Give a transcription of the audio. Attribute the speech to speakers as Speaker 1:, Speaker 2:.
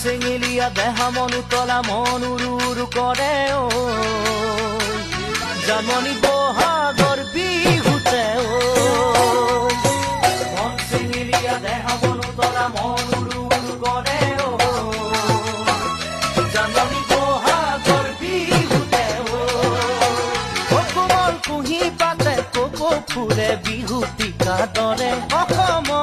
Speaker 1: চেঙেলীয়া দেহা মন উতলা মন উৰু উৰু কৰে ঐ জানমণি বহাগৰ বিহুতে ঐ মন চেঙেলীয়া দেহা মন উতলা মন উৰু উৰু কৰে ঐ জানমণি বহাগৰ বিহুতে ঐ কোমল কুঁহি পাতে কপৌ ফুলে বিহুতি কাদৰে অসমৰ